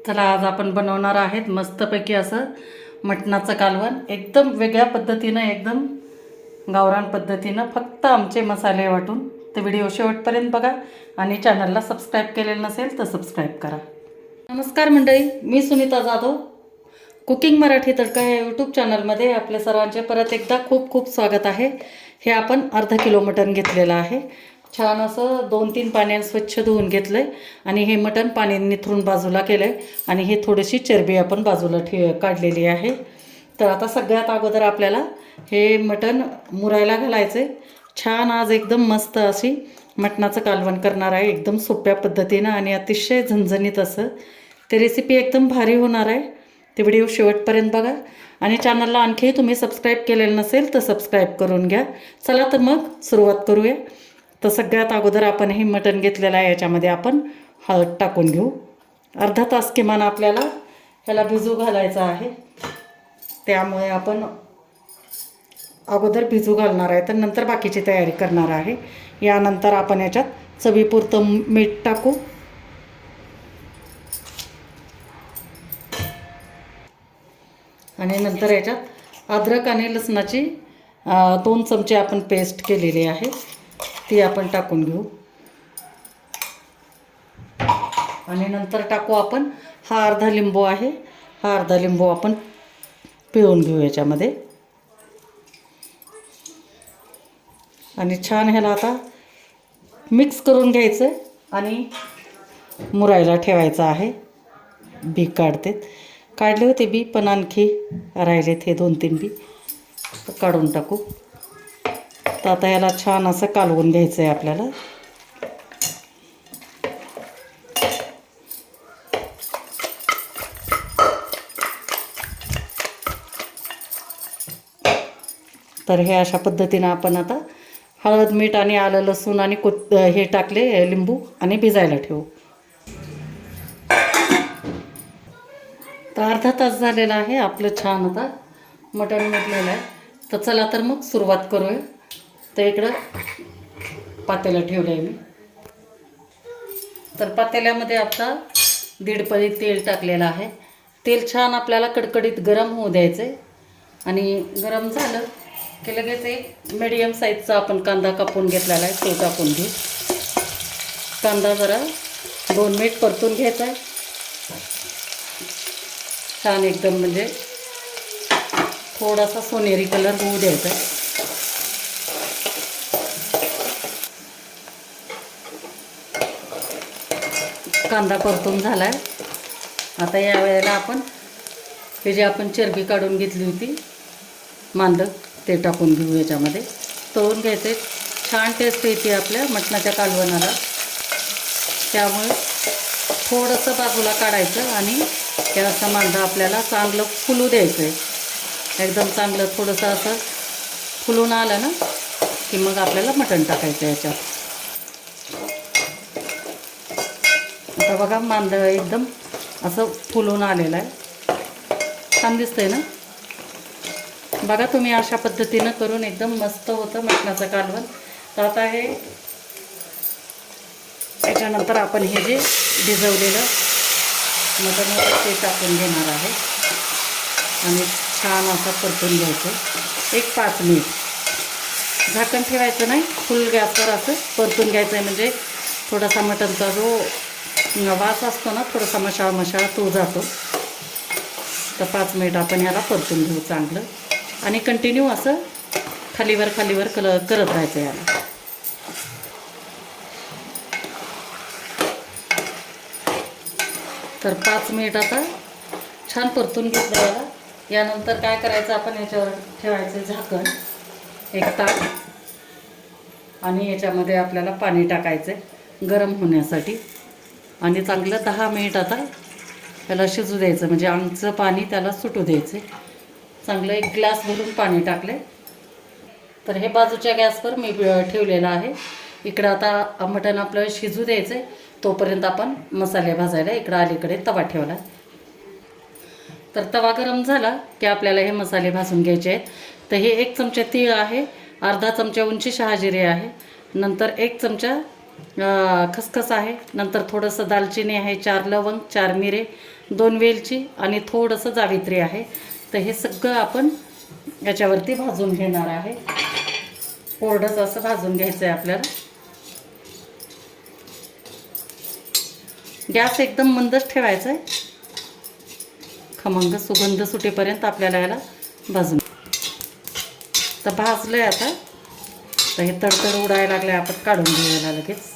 चला आज आपण बनवणार आहेत मस्तपैकी असं मटणाचं कालवण एकदम वेगळ्या पद्धतीनं एकदम गावरान पद्धतीनं फक्त आमचे मसाले वाटून. तर व्हिडिओ शेवटपर्यंत बघा आणि चॅनलला सबस्क्राईब केलेलं नसेल तर सबस्क्राईब करा. नमस्कार मंडळी, मी सुनीता जाधव. कुकिंग मराठी तडका या यूट्यूब चॅनलमध्ये आपल्या सर्वांचे परत एकदा खूप खूप स्वागत आहे. हे आपण अर्धा किलो मटण घेतलेलं आहे. छान असं 2-3 पाण्याने स्वच्छ धुवून घेतलं आहे आणि हे मटण पाणी निथरून बाजूला केलं आहे आणि हे थोडीशी चरबी आपण बाजूला काढलेली आहे. तर आता सगळ्यात अगोदर आपल्याला हे मटण मुरायला घालायचं आहे. छान आज एकदम मस्त अशी मटणाचं कालवण करणार आहे एकदम सोप्या पद्धतीनं आणि अतिशय झणझणीत असं. ते रेसिपी एकदम भारी होणार आहे. ते व्हिडिओ शेवटपर्यंत बघा आणि चॅनलला आणखी तुम्ही सबस्क्राईब केलेलं नसेल तर सबस्क्राईब करून घ्या. चला तर मग सुरुवात करूया. तर सगळ्यात अगोदर आपण हे मटण घेतलेलं आहे, याच्यामध्ये आपण हळद टाकून घेऊ. अर्धा तास किमान आपल्याला ह्याला भिजू घालायचं आहे. त्यामुळे आपण अगोदर भिजू घालणार आहे तर नंतर बाकीची तयारी करणार आहे. यानंतर आपण याच्यात चवीपुरतं मीठ टाकू. आणि नंतर याच्यात अद्रक आणि लसणाची 2 चमचे आपण पेस्ट केलेली आहे ती आपण टाकून घेऊ. आणि नंतर टाकू आपण हा अर्धा लिंबू आहे, हा अर्धा लिंबू आपण पिळून घेऊ याच्यामध्ये. आणि छान ह्याला आता मिक्स करून घ्यायचं आणि मुरायला ठेवायचं आहे. बी काढले होते बी, पण आणखी राहिलेत हे 2-3 बी, काढून टाकू. तर आता याला छान असं कालवून घ्यायचं आहे आपल्याला. तर हे अशा पद्धतीनं आपण आता हळद मीठ आणि आलं लसूण आणि हे टाकले लिंबू आणि भिजायला ठेवू. तर अर्धा तास झालेला आहे आपलं छान आता मटण मुरलेलं आहे. तर चला तर मग सुरुवात करूया. तर इकडं पातेलं ठेवलं आहे मी. तर पातेल्यामध्ये आता 1.5 पळी तेल टाकलेलं आहे. तेल छान आपल्याला कडकडीत गरम होऊ द्यायचं आहे. आणि गरम झालं की लगेच एक मीडियम साईजचा आपण कांदा कापून घेतलेला आहे तो टाकून घेऊ. कांदा जरा 2 मिनिट परतून घ्यायचा आहे छान एकदम, म्हणजे थोडासा सोनेरी कलर होऊ द्यायचा आहे. कांदा परतून झाला आहे. आता या वेळेला आपण हे जे आपण चरबी काढून घेतली होती मांड ते टाकून घेऊ याच्यामध्ये. तळून घ्यायचे. छान टेस्ट येते आपल्या मटणाच्या कालवणाला. त्यामुळे थोडंसं बाजूला काढायचं आणि हे असं मांडं आपल्याला चांगलं फुलू द्यायचं आहे. एकदम चांगलं थोडंसं असं फुलून आलं ना की मग आपल्याला मटण टाकायचं याच्यात. आता बघा मांडं एकदम असं फुलून आलेलं आहे. छान दिसतंय ना. बघा तुम्ही अशा पद्धतीनं करून एकदम मस्त होतं मटणाचं कालवण. तर आता हे त्याच्यानंतर आपण हे जे भिजवलेलं मटण होतं ते टाकून घेणार आहे आणि छान असं परतून घ्यायचं. 5 मिनिट झाकण ठेवायचं नाही, फुल गॅसवर असं परतून घ्यायचं आहे. म्हणजे थोडासा मटणचा जो वास असतो ना, थोडासा मशाळ तो जातो. तर 5 मिनिट आपण ह्याला परतून घेऊ चांगलं आणि कंटिन्यू असं खालीवर करत राहायचं याला. तर 5 मिनिट आता छान परतून घेतलं याला. यानंतर काय करायचं, आपण याच्यावर ठेवायचं झाकण 1 तास आणि याच्यामध्ये आपल्याला पाणी टाकायचं गरम होण्यासाठी आणि चांगलं 10 मिनिट आता त्याला शिजू द्यायचं. म्हणजे आमचं पाणी त्याला सुटू द्यायचं. चांगलं 1 ग्लास भरून पाणी टाकले. तर हे बाजूच्या गॅसवर मी ठेवलेलं आहे. इकडं आता मटण आपलं शिजू द्यायचं आहे. तोपर्यंत आपण मसाले भाजायला इकडं अलीकडे तवा ठेवला. तर तवा गरम झाला की आपल्याला हे मसाले भाजून घ्यायचे आहेत. तर हे 1 चमचा तीळ आहे, अर्धा चमचा उंची शहाजिरे आहे, नंतर 1 चमचा खसखस आहे, नंतर थोडंसं दालचिनी आहे, 4 लवंग, 4 मिरे, 2 वेलची आणि थोडंसं जावित्री आहे. तर हे सगळं आपण याच्यावरती भाजून घेणार आहे. कोरडंच असं भाजून घ्यायचं आहे आपल्याला. गॅस एकदम मंदच ठेवायचा आहे. खमंग सुगंध सुटेपर्यंत आपल्याला याला भाजून. तर भाजलं आहे आता. तर हे तडतड उडायला लागले, आपण काढून घेऊया लगेच.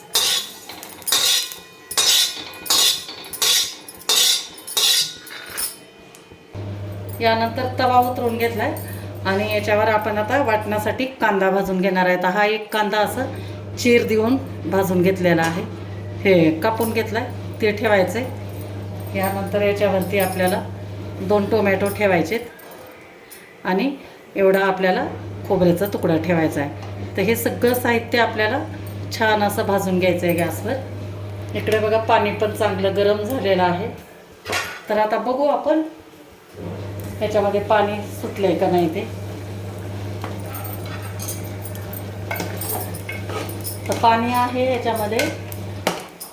यानंतर तवा उतरून घेतला आहे आणि याच्यावर आपण आता वाटण्यासाठी कांदा भाजून घेणार आहे. तर हा एक कांदा असं चीर देऊन भाजून घेतलेला आहे, हे कापून घेतला आहे, ते ठेवायचं आहे. यानंतर याच्यावरती आपल्याला 2 टोमॅटो ठेवायचे आणि एवढा आपल्याला खोबऱ्याचा तुकडा ठेवायचा आहे. तर हे सगळं साहित्य आपल्याला छान असं भाजून घ्यायचं आहे गॅसवर. इकडे बघा पाणी पण चांगलं गरम झालेलं आहे. तर आता बघू आपण ह्याच्यामध्ये पाणी सुटलं आहे का नाही ते. तर पाणी आहे याच्यामध्ये,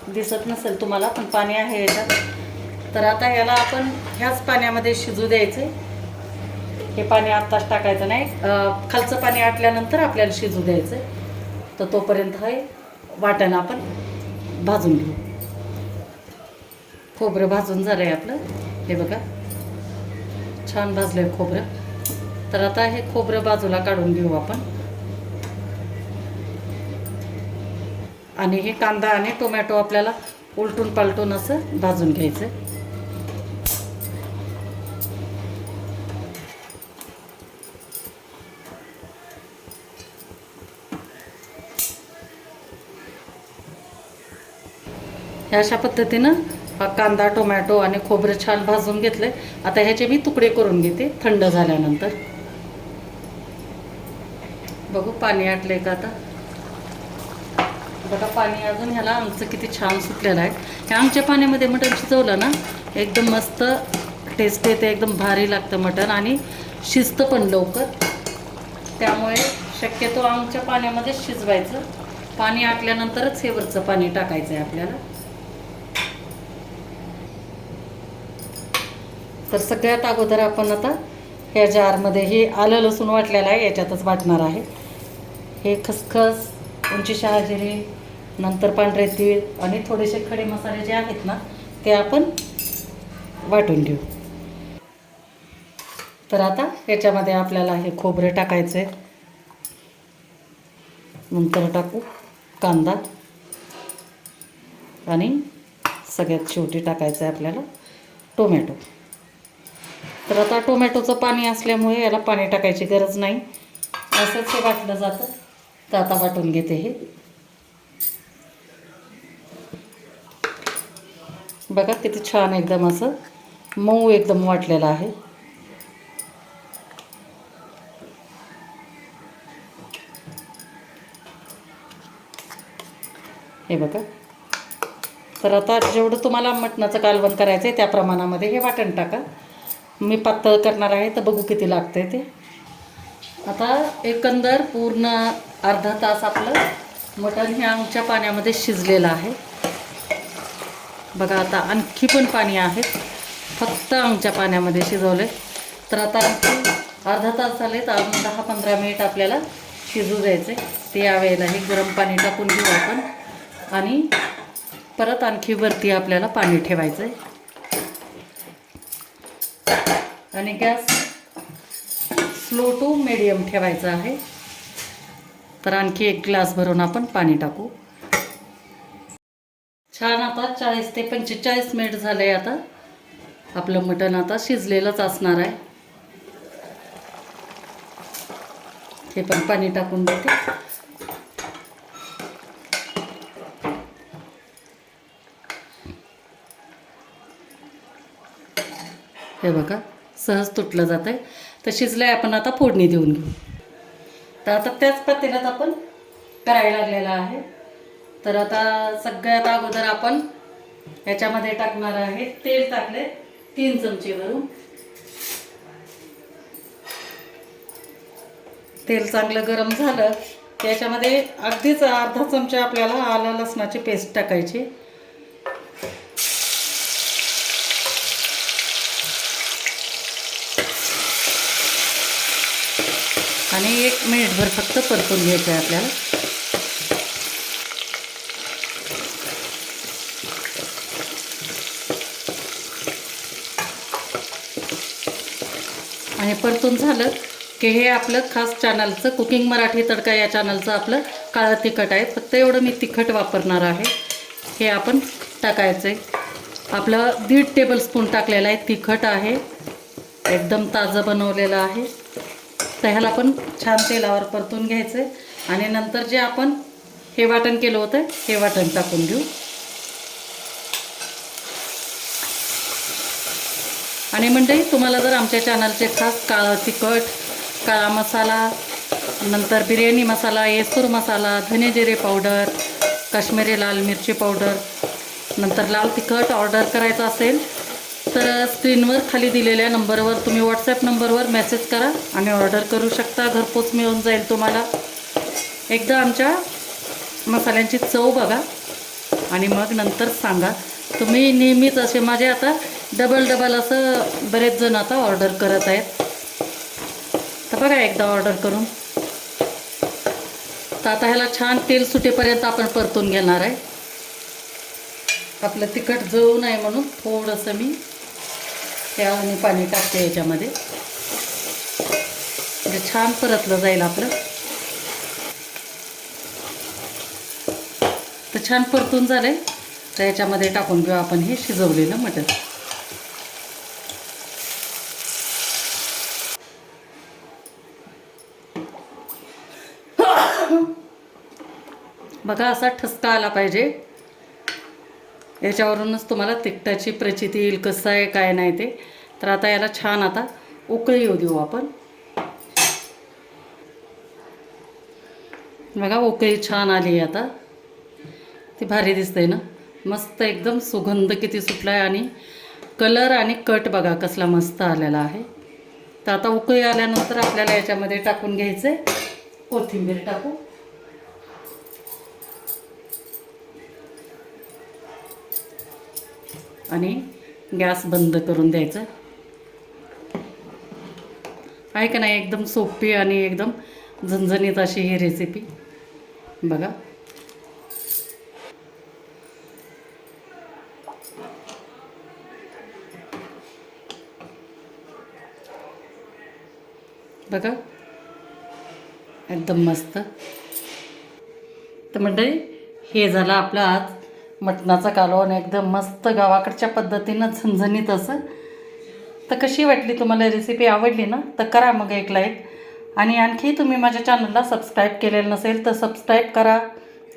दिसत नसेल तुम्हाला पण पाणी आहे याच्यात. तर आता याला आपण ह्याच पाण्यामध्ये शिजू द्यायचे. हे पाणी आत्ताच टाकायचं नाही, खालचं पाणी आटल्यानंतर आपल्याला शिजू द्यायचं. तर तोपर्यंत हे वाटण आपण भाजून घेऊ. खोबरं भाजून झालं आहे आपलं, हे बघा छान भाजलं आहे खोबरं. तर आता हे खोबरं बाजूला काढून घेऊ आपण आणि हे कांदा आणि टोमॅटो आपल्याला उलटून पालटून असं भाजून घ्यायचं. अशा पद्धतीनं कांदा टोमॅटो आणि खोबरं छान भाजून घेतलंय. आता ह्याचे मी तुकडे करून घेते थंड झाल्यानंतर. बघू पाणी आटलंय का आता. बघा पाणी अजून ह्याला आमचं किती छान सुटलेलं आहे. ह्या आमच्या पाण्यामध्ये मटण शिजवलं ना एकदम मस्त टेस्ट येते, एकदम भारी लागतं मटण आणि शिजतं पण लवकर. त्यामुळे शक्यतो आमच्या पाण्यामध्ये शिजवायचं. पाणी आटल्यानंतरच हे वरचं पाणी टाकायचं आहे आपल्याला. तर सगळ्यात अगोदर आपण आता ह्या जारमध्ये हे आलं लसूण वाटलेलं आहे, याच्यातच वाटणार आहे. हे खसखस, उंची शहाजिरी, नंतर पांढरे तीळ आणि थोडेसे खडे मसाले जे आहेत ना ते आपण वाटून घेऊ. तर आता याच्यामध्ये आपल्याला हे खोबरे टाकायचं आहे, नंतर टाकू कांदा आणि सगळ्यात शेवटी टाकायचं आहे आपल्याला टोमॅटो. तर आता टोमॅटोचं पाणी असल्यामुळे याला पाणी टाकायची गरज नाही, असंच हे वाटलं जातं. तर आता वाटून घेते हे. बघा किती छान एकदम असं मऊ एकदम वाटलेलं आहे. हे बघा. तर आता जेवढं तुम्हाला मटणाचं कालवण करायचं आहे त्या प्रमाणामध्ये हे वाटण टाका. मी पातळ करणार आहे तर बघू किती लागतं आहे ते. आता एकंदर पूर्ण अर्धा तास आपलं मटण हे आमच्या पाण्यामध्ये शिजलेलं आहे. बघा आता आणखी पण पाणी आहे, फक्त आमच्या पाण्यामध्ये शिजवलं आहे. तर आता आणखी अर्धा तास झाले तर अजून 10-15 मिनिट आपल्याला शिजू द्यायचे. ते यावेळेला हे गरम पाणी टाकून घेऊ आपण आणि परत आणखी वरती आपल्याला पाणी ठेवायचं आहे आणि गॅस स्लो टू मीडियम ठेवायचा आहे. तर आणखी 1 ग्लास भरून आपण पाणी टाकू. छान आता 40 ते 45 मिनिट झाले. आता आपलं मटण आता शिजलेलंच असणार आहे. हे पण पाणी टाकून देते. हे बघा सहज तुटलं जात आहे. तर शिजलं आहे, आपण आता फोडणी देऊन घेऊ. तर आता त्याच पातेल्यात आपण करायला लागलेला आहे. तर आता सगळ्यात अगोदर आपण याच्यामध्ये टाकणार आहे तेल. टाकले 3 चमचे भरून. तेल चांगलं गरम झालं त्याच्यामध्ये अगदीच अर्धा चमचा आपल्याला आलं लसणाची पेस्ट टाकायची. आणि 1 मिनिटभर फक्त परतून घ्यायचं आहे आपल्याला. आणि परतून झालं की हे आपलं खास चॅनलचं कुकिंग मराठी तडका या चॅनलचं आपलं काळं तिखट आहे. फक्त एवढं मी तिखट वापरणार आहे. हे आपण टाकायचं आहे. आपलं 1.5 टेबलस्पून टाकलेलं आहे. तिखट आहे, एकदम ताजं बनवलेलं आहे. तर ह्याला पण छान तेलावर परतून घ्यायचं आहे. आणि नंतर जे आपण हे वाटण केलं होतं हे वाटण टाकून घेऊ. आणि मंडळी, तुम्हाला जर आमच्या चॅनलचे खास काळं तिखट, काळा मसाला, नंतर बिर्याणी मसाला, येसूर मसाला, धने जिरे पावडर, काश्मीरी लाल मिरची पावडर, नंतर लाल तिखट ऑर्डर करायचं असेल तर स्क्रीनवर खाली दिलेल्या नंबरवर तुम्ही व्हॉट्सॲप नंबरवर मेसेज करा आणि ऑर्डर करू शकता. घरपोच मिळून जाईल तुम्हाला. एकदा आमच्या मसाल्यांची चव बघा आणि मग नंतर सांगा. तुम्ही नेहमीच असे माझे आता डबल असं बरेच जण आता ऑर्डर करत आहेत. तर बघा एकदा ऑर्डर करून. तर आता ह्याला छान तेल सुटेपर्यंत आपण परतून घेणार आहे. आपलं तिखट जळू नये म्हणून थोडंसं मी त्याने पाणी टाकते याच्यामध्ये, म्हणजे छान परतलं जाईल आपलं. तर छान परतून झालंय. तर याच्यामध्ये टाकून घेऊ आपण हे शिजवलेलं मटण. बघा असा ठसका आला पाहिजे. याच्यावरूनच तुम्हाला तिखटाची प्रचिती येईल कसं आहे काय नाही ते. तर आता याला छान आता उकळी येऊ देऊ आपण. बघा उकळी छान आली आहे आता. ती भारी दिसते ना, मस्त एकदम सुगंध किती सुटला आहे. आणि कलर आणि कट बघा कसला मस्त आलेला आहे. तर आता उकळी आल्यानंतर आपल्याला याच्यामध्ये टाकून घ्यायचं आहे. कोथिंबीर टाकू. आणि गॅस बंद करून द्यायचं आहे का नाही. एकदम सोपी आणि एकदम झणझणीत अशी ही रेसिपी बघा. बघा एकदम मस्त. तर मंडळी, हे झालं आपलं आज मटणाचा कालवण. एकदम मस्त गावाकडच्या पद्धतीनं झणझणीत असं. तर कशी वाटली तुम्हाला रेसिपी? आवडली ना? तर करा मग एक लाईक. आणि आणखी तुम्ही माझ्या चॅनलला सबस्क्राईब केलेलं नसेल तर सबस्क्राईब करा.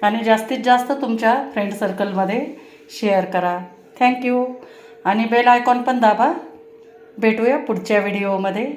आणि जास्तीत जास्त तुमच्या फ्रेंड सर्कलमध्ये शेअर करा. थँक्यू. आणि बेल आयकॉन पण दाबा. भेटूया पुढच्या व्हिडिओमध्ये.